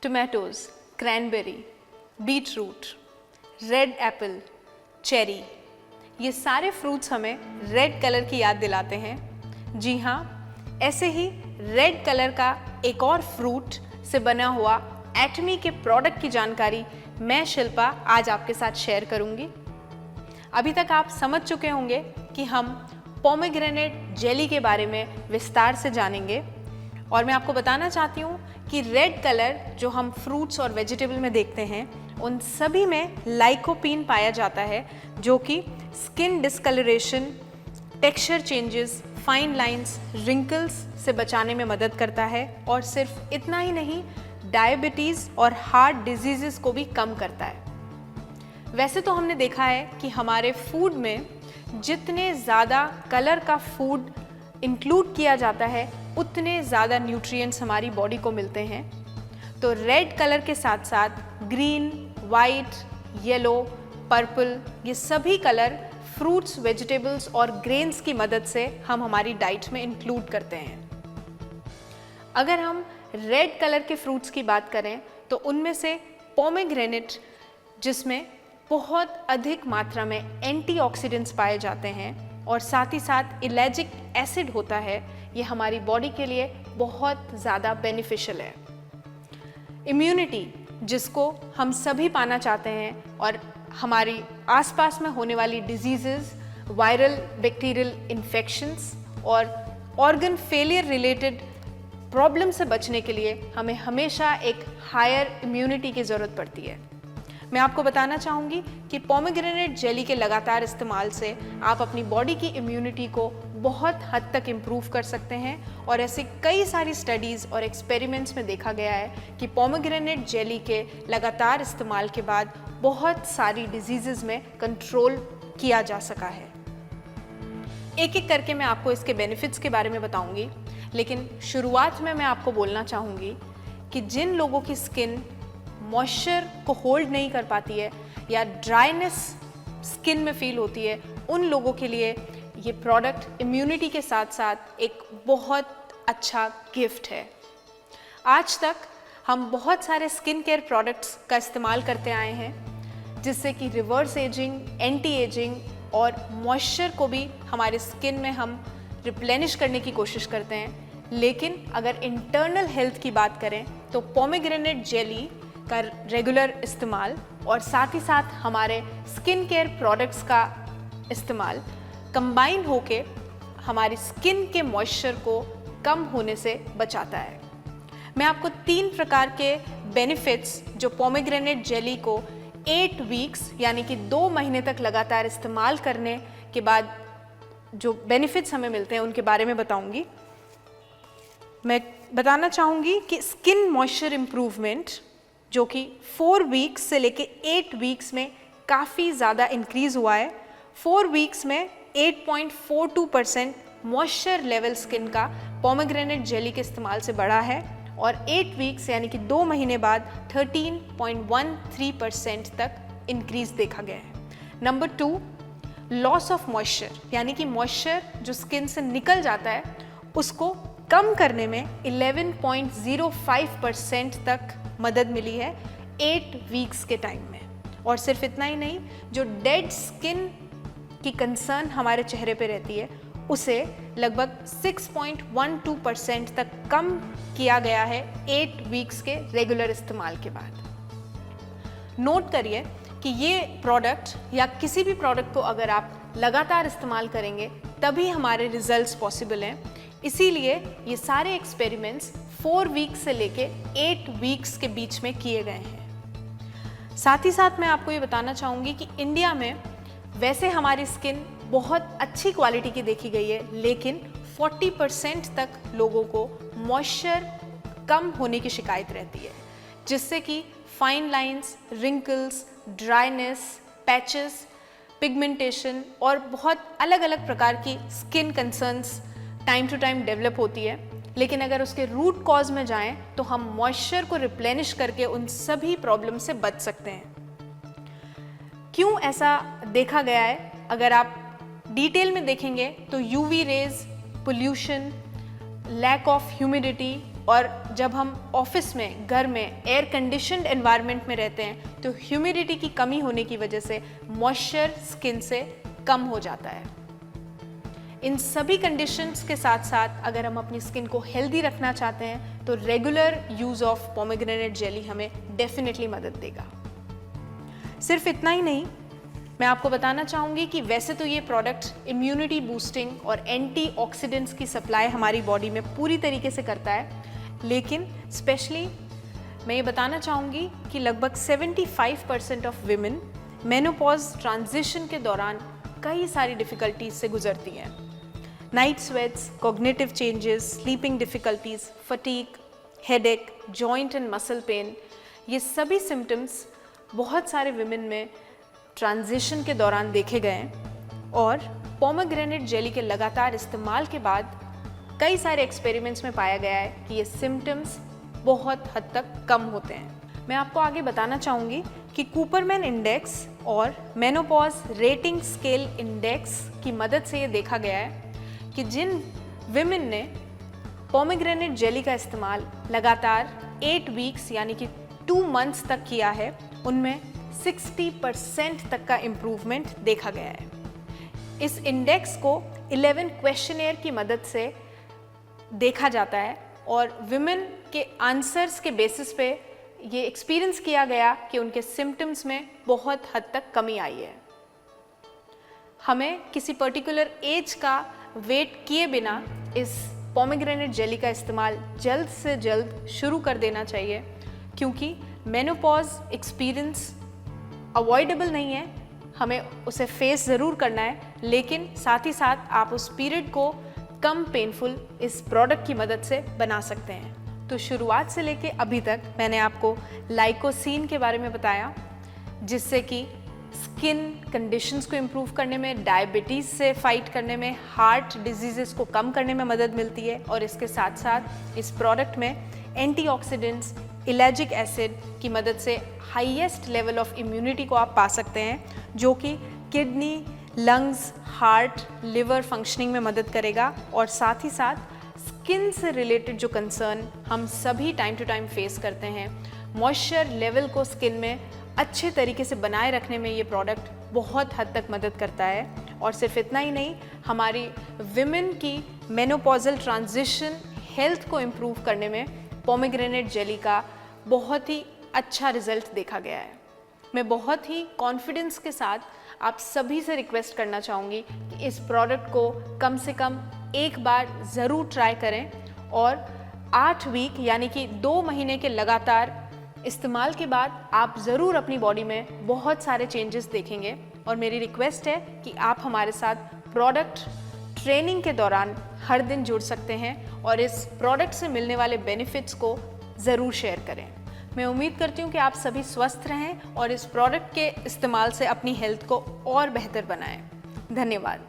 Tomatoes, cranberry, beetroot, red Apple, cherry, ये सारे fruits हमें रेड कलर की याद दिलाते हैं। जी हाँ, ऐसे ही रेड कलर का एक और फ्रूट से बना हुआ एटमी के प्रोडक्ट की जानकारी मैं शिल्पा आज आपके साथ शेयर करूंगी। अभी तक आप समझ चुके होंगे कि हम पोमेग्रेनेट जेली के बारे में विस्तार से जानेंगे और मैं आपको बताना चाहती हूँ कि रेड कलर जो हम फ्रूट्स और वेजिटेबल में देखते हैं उन सभी में लाइकोपीन पाया जाता है, जो कि skin discoloration, texture changes, fine lines, wrinkles से बचाने में मदद करता है और सिर्फ इतना ही नहीं, डायबिटीज़ और हार्ट डिजीज़ को भी कम करता है। वैसे तो हमने देखा है कि हमारे फूड में जितने ज़्यादा कलर का फूड इंक्लूड किया जाता है उतने ज़्यादा न्यूट्रिएंट्स हमारी बॉडी को मिलते हैं। तो रेड कलर के साथ साथ ग्रीन, वाइट, येलो, पर्पल, ये सभी कलर फ्रूट्स, वेजिटेबल्स और ग्रेन्स की मदद से हम हमारी डाइट में इंक्लूड करते हैं। अगर हम रेड कलर के फ्रूट्स की बात करें तो उनमें से पोमेग्रेनेट, जिसमें बहुत अधिक मात्रा में एंटीऑक्सीडेंट्स पाए जाते हैं और साथ ही साथ इलैजिक एसिड होता है, ये हमारी बॉडी के लिए बहुत ज़्यादा बेनिफिशियल है। इम्यूनिटी, जिसको हम सभी पाना चाहते हैं और हमारी आसपास में होने वाली डिजीज़ेस, वायरल बैक्टीरियल इन्फेक्शंस और ऑर्गन फेलियर रिलेटेड प्रॉब्लम से बचने के लिए हमें हमेशा एक हायर इम्यूनिटी की ज़रूरत पड़ती है। मैं आपको बताना चाहूँगी कि पोमेग्रेनेट जेली के लगातार इस्तेमाल से आप अपनी बॉडी की इम्यूनिटी को बहुत हद तक इम्प्रूव कर सकते हैं और ऐसे कई सारी स्टडीज़ और एक्सपेरिमेंट्स में देखा गया है कि पोमेग्रेनेट जेली के लगातार इस्तेमाल के बाद बहुत सारी डिजीज़ेस में कंट्रोल किया जा सका है। एक एक करके मैं आपको इसके बेनिफिट्स के बारे में बताऊंगी, लेकिन शुरुआत में मैं आपको बोलना चाहूँगी कि जिन लोगों की स्किन मॉइस्चर को होल्ड नहीं कर पाती है या ड्राइनेस स्किन में फील होती है, उन लोगों के लिए ये प्रोडक्ट इम्यूनिटी के साथ साथ एक बहुत अच्छा गिफ्ट है। आज तक हम बहुत सारे स्किन केयर प्रोडक्ट्स का इस्तेमाल करते आए हैं, जिससे कि रिवर्स एजिंग, एंटी एजिंग और मॉइस्चर को भी हमारे स्किन में हम रिप्लेनिश करने की कोशिश करते हैं। लेकिन अगर इंटरनल हेल्थ की बात करें तो पोमेग्रेनेट जेली का रेगुलर इस्तेमाल और साथ ही साथ हमारे स्किन केयर प्रोडक्ट्स का इस्तेमाल कंबाइन होके हमारी स्किन के मॉइस्चर को कम होने से बचाता है। मैं आपको 3 प्रकार के बेनिफिट्स जो पोमेग्रेनेट जेली को 8 वीक्स यानी कि 2 महीने तक लगातार इस्तेमाल करने के बाद जो बेनिफिट्स हमें मिलते हैं उनके बारे में बताऊंगी। मैं बताना चाहूँगी कि स्किन मॉइस्चर इम्प्रूवमेंट, जो कि 4 वीक्स से लेके 8 वीक्स में काफ़ी ज़्यादा इंक्रीज़ हुआ है। 4 वीक्स में 8.42% मॉइस्चर लेवल स्किन का पोमेग्रेनेट जेली के इस्तेमाल से बढ़ा है और 8 वीक्स यानी कि 2 महीने बाद 13.13% तक इंक्रीज़ देखा गया है। नंबर 2, लॉस ऑफ मॉइस्चर, यानी कि मॉइस्चर जो स्किन से निकल जाता है उसको कम करने में 11.05% तक मदद मिली है 8 वीक्स के टाइम में। और सिर्फ इतना ही नहीं, जो डेड स्किन की कंसर्न हमारे चेहरे पे रहती है उसे लगभग 6.12% तक कम किया गया है 8 वीक्स के रेगुलर इस्तेमाल के बाद। नोट करिए कि ये प्रोडक्ट या किसी भी प्रोडक्ट को अगर आप लगातार इस्तेमाल करेंगे तभी हमारे रिजल्ट्स पॉसिबल हैं। इसीलिए ये सारे एक्सपेरिमेंट्स 4 वीक्स से लेके 8 वीक्स के बीच में किए गए हैं। साथ ही साथ मैं आपको ये बताना चाहूँगी कि इंडिया में वैसे हमारी स्किन बहुत अच्छी क्वालिटी की देखी गई है, लेकिन 40% तक लोगों को मॉइस्चर कम होने की शिकायत रहती है, जिससे कि fine lines, wrinkles, dryness, patches, pigmentation और बहुत अलग अलग प्रकार की skin concerns time to time develop होती है। लेकिन अगर उसके रूट कॉज में जाएं तो हम मॉइस्चर को रिप्लेनिश करके उन सभी प्रॉब्लम से बच सकते हैं। क्यों ऐसा देखा गया है? अगर आप डिटेल में देखेंगे तो UV rays, pollution, lack of humidity, और जब हम ऑफिस में, घर में एयर कंडीशनड एनवायरनमेंट में रहते हैं तो ह्यूमिडिटी की कमी होने की वजह से मॉइस्चर स्किन से कम हो जाता है। इन सभी कंडीशंस के साथ साथ अगर हम अपनी स्किन को हेल्दी रखना चाहते हैं तो regular use of pomegranate jelly हमें डेफिनेटली मदद देगा। सिर्फ इतना ही नहीं, मैं आपको बताना चाहूँगी कि वैसे तो ये प्रोडक्ट इम्यूनिटी बूस्टिंग और एंटीऑक्सीडेंट्स की सप्लाई हमारी बॉडी में पूरी तरीके से करता है, लेकिन स्पेशली मैं ये बताना चाहूँगी कि लगभग 75% ऑफ विमेन मेनोपॉज ट्रांजिशन के दौरान कई सारी डिफ़िकल्टीज से गुजरती हैं। Night sweats, cognitive changes, sleeping difficulties, fatigue, headache, joint and muscle pain, ये सभी सिम्टम्स बहुत सारे विमेन में ट्रांजिशन के दौरान देखे गए हैं और पोमेग्रेनेट जेली के लगातार इस्तेमाल के बाद कई सारे एक्सपेरिमेंट्स में पाया गया है कि ये सिम्टम्स बहुत हद तक कम होते हैं। मैं आपको आगे बताना चाहूँगी कि कूपरमैन इंडेक्स और मेनोपॉज रेटिंग स्केल इंडेक्स की मदद से ये देखा गया है कि जिन विमेन ने पोमेग्रेनेट जेली का इस्तेमाल लगातार 8 वीक्स यानी कि 2 मंथ्स तक किया है, उनमें 60% तक का इम्प्रूवमेंट देखा गया है। इस इंडेक्स को 11 क्वेश्चनेयर की मदद से देखा जाता है और विमेन के आंसर्स के बेसिस पे ये एक्सपीरियंस किया गया कि उनके सिम्टम्स में बहुत हद तक कमी आई है। हमें किसी पर्टिकुलर एज का वेट किए बिना इस पोमेग्रेनेट जेली का इस्तेमाल जल्द से जल्द शुरू कर देना चाहिए, क्योंकि मेनोपॉज एक्सपीरियंस अवॉइडेबल नहीं है, हमें उसे फेस ज़रूर करना है, लेकिन साथ ही साथ आप उस पीरियड को कम पेनफुल इस प्रोडक्ट की मदद से बना सकते हैं। तो शुरुआत से लेके अभी तक मैंने आपको लाइकोसीन के बारे में बताया, जिससे कि स्किन कंडीशंस को इम्प्रूव करने में, डायबिटीज़ से फाइट करने में, हार्ट डिजीज़ेस को कम करने में मदद मिलती है और इसके साथ साथ इस प्रोडक्ट में एंटीऑक्सीडेंट्स, इलैजिक एसिड की मदद से हाईएस्ट लेवल ऑफ इम्यूनिटी को आप पा सकते हैं, जो कि kidney, lungs, heart, liver functioning में मदद करेगा और साथ ही साथ स्किन से रिलेटेड जो कंसर्न हम सभी टाइम टू टाइम फेस करते हैं, मॉइस्चर लेवल को स्किन में अच्छे तरीके से बनाए रखने में ये प्रोडक्ट बहुत हद तक मदद करता है। और सिर्फ इतना ही नहीं, हमारी विमेन की मेनोपॉजल ट्रांजिशन हेल्थ को इम्प्रूव करने में पोमेग्रेनेट जेली का बहुत ही अच्छा रिजल्ट देखा गया है। मैं बहुत ही कॉन्फिडेंस के साथ आप सभी से रिक्वेस्ट करना चाहूँगी कि इस प्रोडक्ट को कम से कम एक बार ज़रूर ट्राई करें और 8 वीक यानी कि 2 महीने के लगातार इस्तेमाल के बाद आप ज़रूर अपनी बॉडी में बहुत सारे चेंजेस देखेंगे। और मेरी रिक्वेस्ट है कि आप हमारे साथ प्रोडक्ट ट्रेनिंग के दौरान हर दिन जुड़ सकते हैं और इस प्रोडक्ट से मिलने वाले बेनिफिट्स को ज़रूर शेयर करें। मैं उम्मीद करती हूँ कि आप सभी स्वस्थ रहें और इस प्रोडक्ट के इस्तेमाल से अपनी हेल्थ को और बेहतर बनाएं। धन्यवाद।